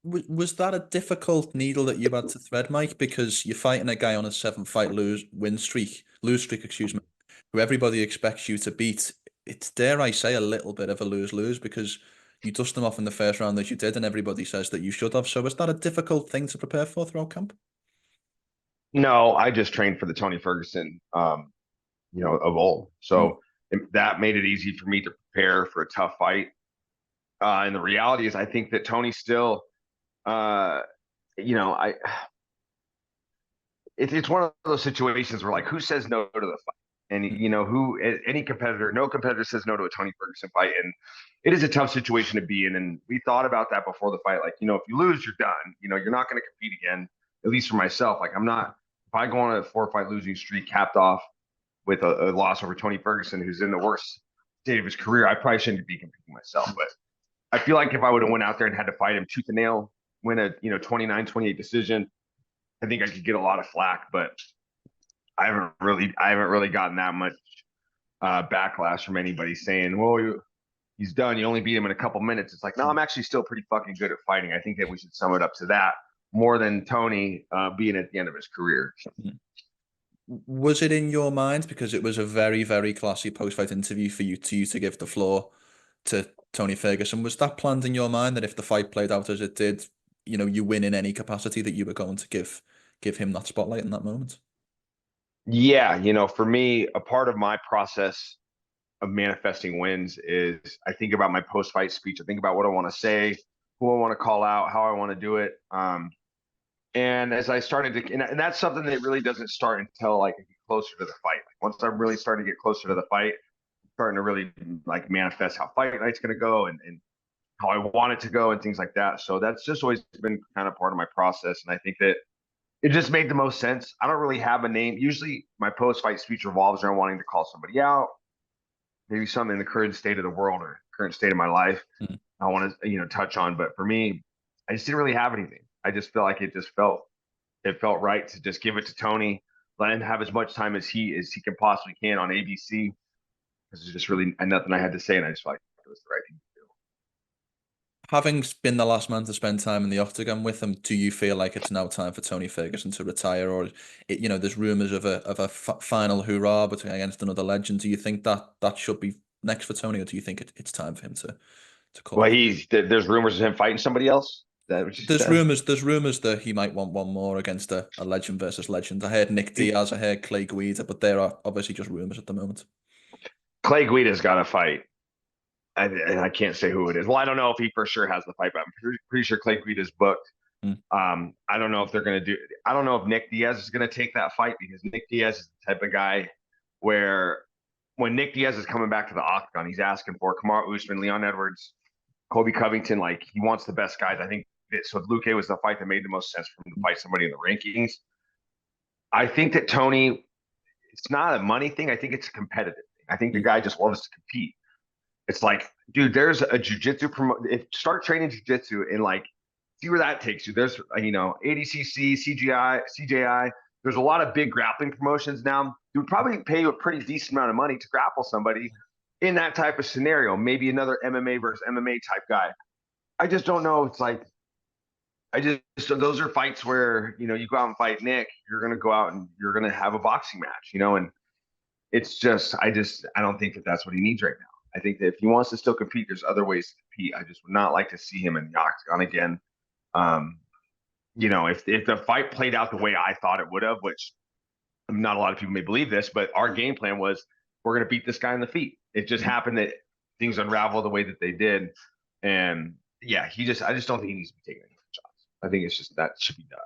Was that a difficult needle that you had to thread, Mike? Because you're fighting a guy on a 7-fight lose streak, excuse me, who everybody expects you to beat. It's, dare I say, a little bit of a lose-lose because you dust them off in the first round as you did, and everybody says that you should have. So was that a difficult thing to prepare for throughout camp? No, I just trained for the Tony Ferguson, of old. Mm. So that made it easy for me to prepare for a tough fight. And the reality is, I think that Tony still, uh, you know, I it's one of those situations where like, who says no to the fight? And who any competitor, no competitor says no to a Tony Ferguson fight, and it is a tough situation to be in. And we thought about that before the fight, like if you lose, you're done. You're not going to compete again. At least for myself, like I'm not. If I go on a 4-fight losing streak, capped off with a loss over Tony Ferguson, who's in the worst state of his career, I probably shouldn't be competing myself. But I feel like if I would have went out there and had to fight him tooth and nail, win a 29-28 decision, I think I could get a lot of flack. But I haven't really gotten that much backlash from anybody saying, "Well, he's done. You only beat him in a couple minutes." It's like, no, I'm actually still pretty fucking good at fighting. I think that we should sum it up to that more than Tony being at the end of his career. Was it in your mind, because it was a very, very classy post-fight interview for you to give the floor to Tony Ferguson? Was that planned in your mind that if the fight played out as it did, you win in any capacity, that you were going to give him that spotlight in that moment? Yeah, for me, a part of my process of manifesting wins is I think about my post-fight speech. I think about what I want to say, who I want to call out, how I want to do it. And as I started to, and that's something that really doesn't start until like I get closer to the fight. Like once I'm really starting to get closer to the fight, I'm starting to really like manifest how fight night's going to go and how I want it to go and things like that. So that's just always been kind of part of my process. And I think that it just made the most sense. I don't really have a name. Usually my post-fight speech revolves around wanting to call somebody out, maybe something in the current state of the world or current state of my life Mm. I want to, touch on. But for me, I just didn't really have anything. I just felt like it felt right to just give it to Tony, let him have as much time as he can possibly can on ABC. Because there's just really nothing I had to say, and I just felt like it was the right thing to do. Having been the last man to spend time in the octagon with him, do you feel like it's now time for Tony Ferguson to retire, or there's rumors of a final hoorah but against another legend? Do you think that should be next for Tony, or do you think it's time for him to call Well, it? there's rumors of him fighting somebody else. Is that what you There's said? rumors. There's rumors that he might want one more against a legend versus legend. I heard Nick Diaz. I heard Clay Guida, but there are obviously just rumors at the moment. Clay Guida's got to fight. And I can't say who it is. Well, I don't know if he for sure has the fight, but I'm pretty sure Clay Guida's booked. Mm. I don't know if they're going to do. I don't know if Nick Diaz is going to take that fight because Nick Diaz is the type of guy where when Nick Diaz is coming back to the octagon, he's asking for Kamaru Usman, Leon Edwards, Kobe Covington. Like he wants the best guys. I think so. Luque was the fight that made the most sense for him to fight somebody in the rankings. I think that Tony, it's not a money thing. I think it's a competitive thing. I think the guy just loves to compete. It's like, dude, there's a jujitsu if start training jujitsu and like see where that takes you. There's ADCC, CGI, CJI. There's a lot of big grappling promotions now. You would probably pay you a pretty decent amount of money to grapple somebody in that type of scenario. Maybe another MMA versus MMA type guy. I just don't know. It's like so those are fights where you go out and fight Nick. You're gonna go out and you're gonna have a boxing match, and it's just I don't think that that's what he needs right now. I think that if he wants to still compete, there's other ways to compete. I just would not like to see him in the octagon again. Um, if the fight played out the way I thought it would have, which not a lot of people may believe this, but our game plan was we're going to beat this guy in the feet. It just happened that things unraveled the way that they did, and yeah, I just don't think he needs to be taking any shots. I think it's just that should be done.